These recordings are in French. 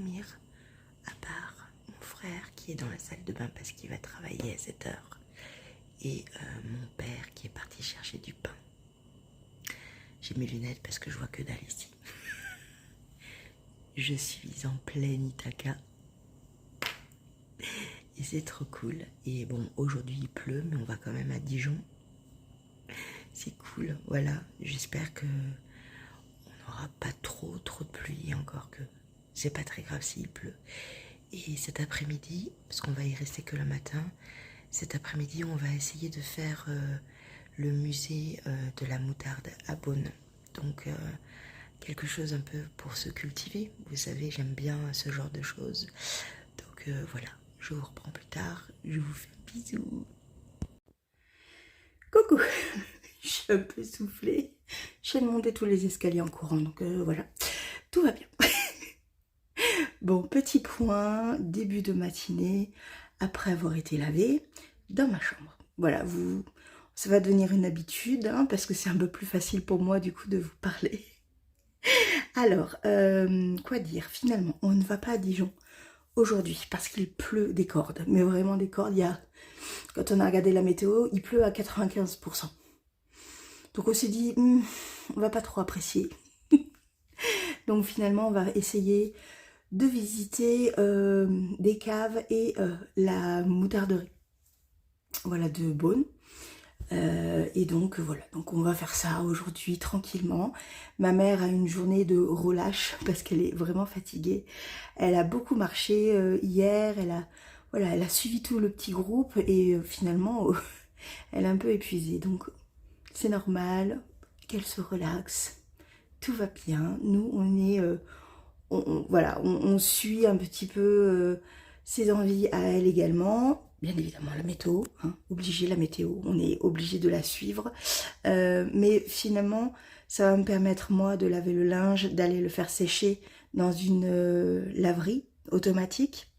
dormir, à part mon frère qui est dans la salle de bain parce qu'il va travailler à 7 heures, et mon père qui est parti chercher du pain. J'ai mes lunettes parce que je vois que dalle ici. Je suis en pleine Ithaca. Et c'est trop cool. Et bon, aujourd'hui il pleut, mais on va quand même à Dijon. C'est cool, voilà. J'espère que on n'aura pas trop de pluie, encore que c'est pas très grave s'il pleut. Et cet après-midi, parce qu'on va y rester que le matin, cet après-midi on va essayer de faire le musée de la moutarde à Beaune. Donc quelque chose un peu pour se cultiver. Vous savez, j'aime bien ce genre de choses. Donc voilà, je vous reprends plus tard. Je vous fais bisous. Coucou. Je suis un peu soufflée. J'ai monté tous les escaliers en courant, donc voilà, tout va bien. Bon, petit point, début de matinée, après avoir été lavée, dans ma chambre. Voilà, ça va devenir une habitude, hein, parce que c'est un peu plus facile pour moi du coup de vous parler. Alors, quoi dire, finalement, on ne va pas à Dijon aujourd'hui, parce qu'il pleut des cordes, mais vraiment des cordes. Quand on a regardé la météo, il pleut à 95%. Donc on s'est dit, on va pas trop apprécier. Donc finalement, on va essayer de visiter des caves et la moutarderie. Voilà, de Beaune. Et donc voilà, donc on va faire ça aujourd'hui tranquillement. Ma mère a une journée de relâche parce qu'elle est vraiment fatiguée. Elle a beaucoup marché hier, elle a suivi tout le petit groupe et finalement elle est un peu épuisée. Donc c'est normal qu'elle se relaxe, tout va bien. Nous on est, voilà, on suit un petit peu ses envies à elle également. Bien évidemment la météo, hein, obligé la météo, on est obligé de la suivre. Mais finalement, ça va me permettre moi de laver le linge, d'aller le faire sécher dans une laverie automatique.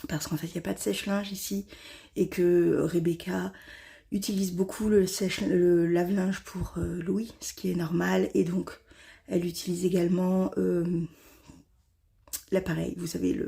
Parce qu'en fait, il n'y a pas de sèche-linge ici et que Rebecca utilise beaucoup le lave-linge pour Louis, ce qui est normal. Et donc, elle utilise également l'appareil, vous savez,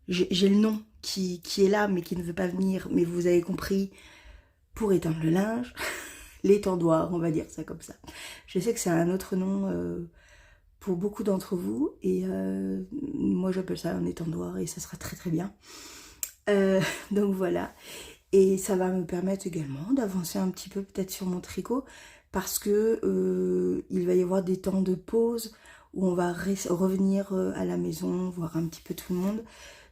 j'ai le nom qui est là mais qui ne veut pas venir, mais vous avez compris, pour étendre le linge, l'étendoir, on va dire ça comme ça. Je sais que c'est un autre nom pour beaucoup d'entre vous, et moi j'appelle ça un étendoir et ça sera très très bien. Donc voilà, et ça va me permettre également d'avancer un petit peu peut-être sur mon tricot, parce que il va y avoir des temps de pause où on va revenir à la maison, voir un petit peu tout le monde.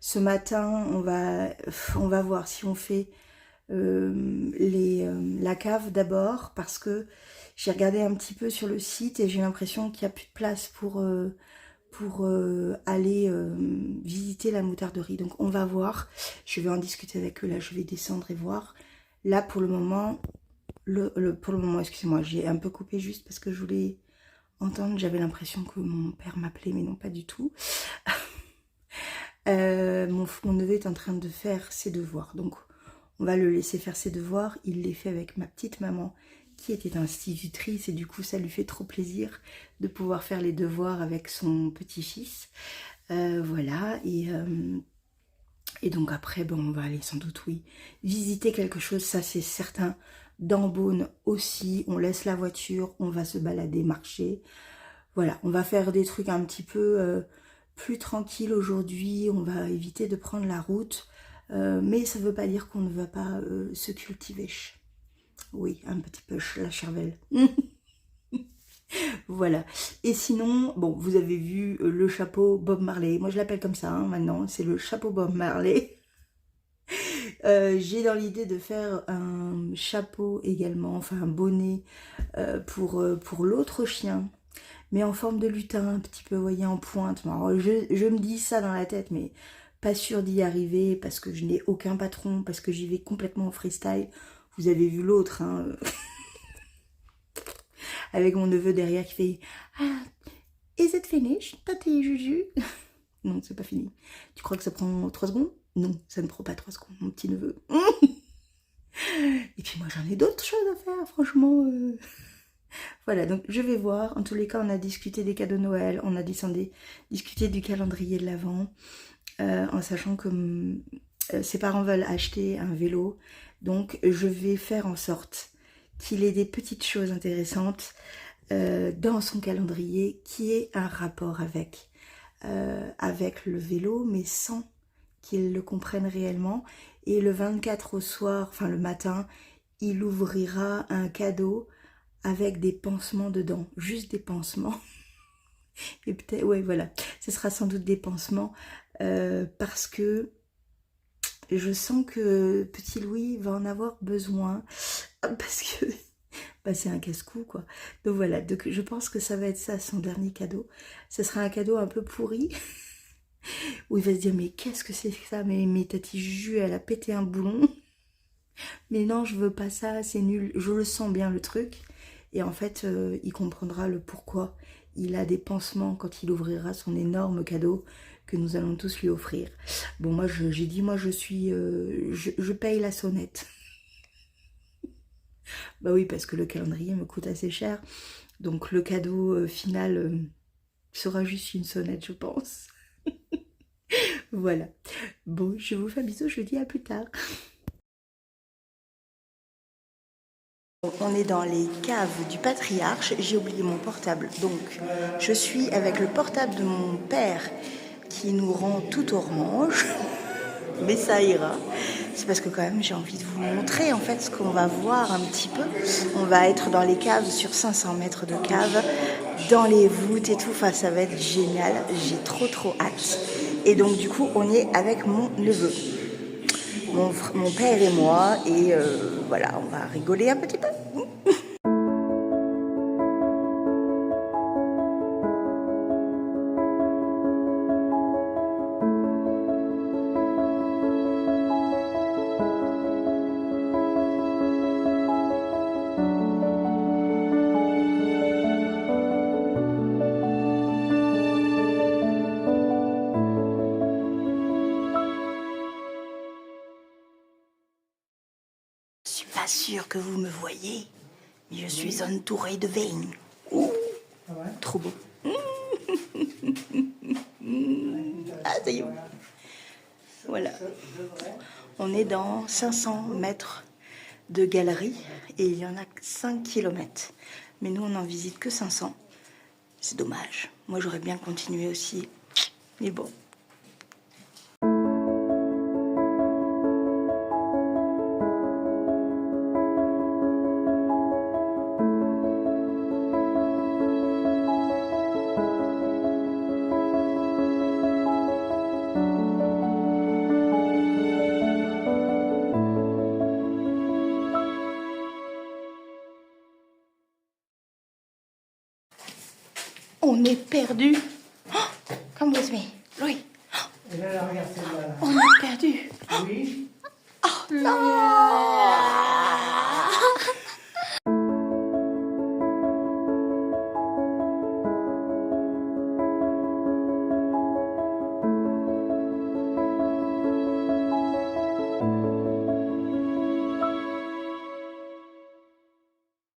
Ce matin, on va voir si on fait la cave d'abord, parce que j'ai regardé un petit peu sur le site et j'ai l'impression qu'il n'y a plus de place pour aller visiter la moutarderie. Donc on va voir, je vais en discuter avec eux, là je vais descendre et voir. Là pour le moment, excusez-moi, j'ai un peu coupé juste parce que je voulais entendre, j'avais l'impression que mon père m'appelait, mais non pas du tout. Mon neveu est en train de faire ses devoirs, donc on va le laisser faire ses devoirs. Il les fait avec ma petite maman qui était institutrice, et du coup ça lui fait trop plaisir de pouvoir faire les devoirs avec son petit-fils. Voilà, et donc après, bon, on va aller sans doute, oui, visiter quelque chose, ça c'est certain. Dans Beaune aussi, on laisse la voiture, on va se balader, marcher. Voilà, on va faire des trucs un petit peu plus tranquilles aujourd'hui, on va éviter de prendre la route. Mais ça ne veut pas dire qu'on ne va pas se cultiver. Oui, un petit peu la cervelle. Voilà. Et sinon, bon, vous avez vu le chapeau Bob Marley. Moi, je l'appelle comme ça, hein, maintenant. C'est le chapeau Bob Marley. J'ai dans l'idée de faire un chapeau également, enfin un bonnet pour l'autre chien, mais en forme de lutin, un petit peu, vous voyez, en pointe. Alors, je me dis ça dans la tête, mais pas sûre d'y arriver, parce que je n'ai aucun patron, parce que j'y vais complètement en freestyle. Vous avez vu l'autre, hein, avec mon neveu derrière qui fait « Ah, is it finished, Tati Juju ?» Non, c'est pas fini. Tu crois que ça prend 3 secondes? Non, ça ne prend pas 3 secondes, mon petit neveu. Et puis moi, j'en ai d'autres choses à faire, franchement. Voilà, donc je vais voir. En tous les cas, on a discuté des cadeaux de Noël, on a discuté du calendrier de l'Avent, en sachant que ses parents veulent acheter un vélo. Donc je vais faire en sorte qu'il ait des petites choses intéressantes dans son calendrier qui ait un rapport avec le vélo, mais sans qu'il le comprenne réellement. Et le 24 au soir, enfin le matin, il ouvrira un cadeau avec des pansements dedans, juste des pansements. Et peut-être, ouais, voilà, ce sera sans doute des pansements parce que je sens que petit Louis va en avoir besoin parce que bah, c'est un casse-cou, quoi. Donc voilà, donc je pense que ça va être ça son dernier cadeau. Ce sera un cadeau un peu pourri où il va se dire mais qu'est-ce que c'est que ça, mais Tati Juju elle a pété un boulon. Mais non, je veux pas ça, c'est nul. Je le sens bien le truc. Et en fait, il comprendra le pourquoi il a des pansements quand il ouvrira son énorme cadeau que nous allons tous lui offrir. Bon, moi, j'ai dit, moi, je suis... je paye la sonnette. Bah oui, parce que le calendrier me coûte assez cher. Donc, le cadeau final sera juste une sonnette, je pense. Voilà. Bon, je vous fais un bisou, je vous dis à plus tard. On est dans les caves du patriarche, j'ai oublié mon portable, donc je suis avec le portable de mon père qui nous rend tout orange, mais ça ira. C'est parce que quand même j'ai envie de vous montrer en fait ce qu'on va voir un petit peu. On va être dans les caves sur 500 mètres de cave, dans les voûtes et tout, enfin ça va être génial, j'ai trop hâte. Et donc du coup on est avec mon neveu. Mon père et moi, et voilà, on va rigoler un petit peu. Je suis pas sûre que vous me voyez, mais je suis entourée de veines. Ouh, trop beau. Ah, ça y est. Voilà. On est dans 500 mètres de galerie et il y en a 5 km. Mais nous, on n'en visite que 500. C'est dommage. Moi, j'aurais bien continué aussi. Mais bon. On est perdu. Oh, come with me, Louis. Oh, on est perdu. Oui. Oh non.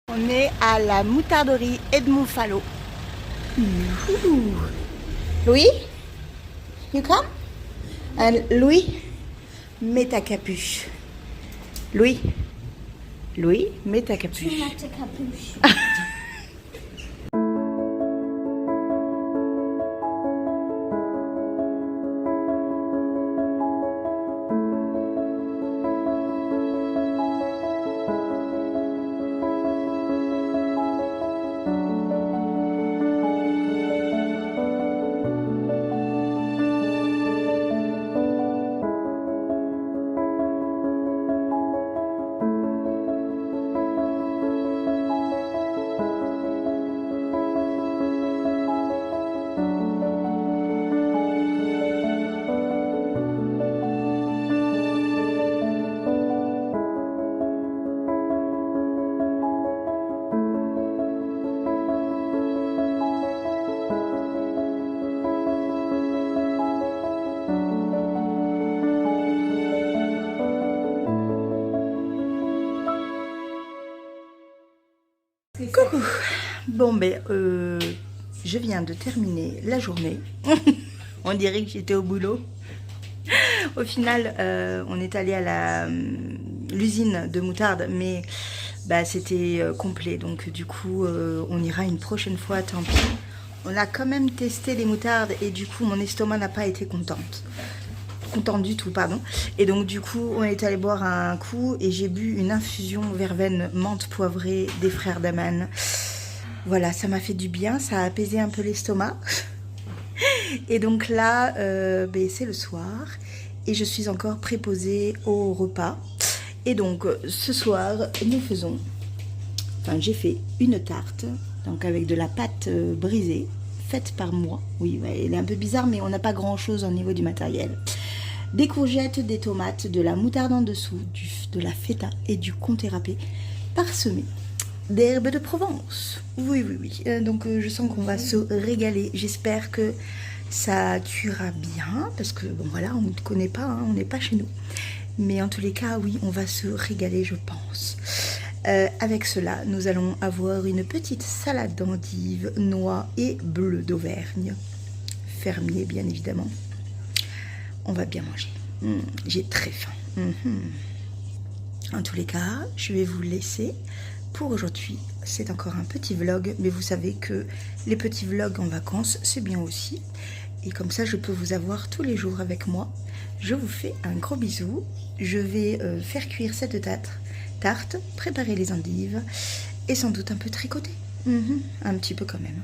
On est à la moutarderie Edmond Fallot. Louis, you come? And Louis, mets ta capuche. Louis, mets ta capuche. Tu mets ta capuche. Bon, ben, je viens de terminer la journée. On dirait que j'étais au boulot. Au final, on est allé à l'usine de moutarde, mais bah, c'était complet. Donc du coup, on ira une prochaine fois, tant pis. On a quand même testé les moutardes et du coup, mon estomac n'a pas été contente du tout, pardon. Et donc du coup, on est allé boire un coup et j'ai bu une infusion verveine menthe poivrée des frères Daman. Voilà, ça m'a fait du bien, ça a apaisé un peu l'estomac. Et donc là, ben, c'est le soir et je suis encore préposée au repas. Et donc ce soir, nous faisons, enfin j'ai fait une tarte, donc avec de la pâte brisée, faite par moi. Oui, ouais, elle est un peu bizarre, mais on n'a pas grand chose au niveau du matériel. Des courgettes, des tomates, de la moutarde en dessous, de la feta et du comté râpé parsemé d'herbes de Provence. Oui, oui, oui. Donc je sens qu'on va se régaler. J'espère que ça cuira bien, parce que bon voilà, on ne connaît pas, hein, on n'est pas chez nous. Mais en tous les cas, oui, on va se régaler, je pense. Avec cela, nous allons avoir une petite salade d'endives, noix et bleu d'Auvergne. Fermier, bien évidemment. On va bien manger. J'ai très faim. En tous les cas, je vais vous laisser pour aujourd'hui. C'est encore un petit vlog, mais vous savez que les petits vlogs en vacances, c'est bien aussi. Et comme ça, je peux vous avoir tous les jours avec moi. Je vous fais un gros bisou. Je vais faire cuire cette tarte, préparer les endives et sans doute un peu tricoter. Un petit peu quand même.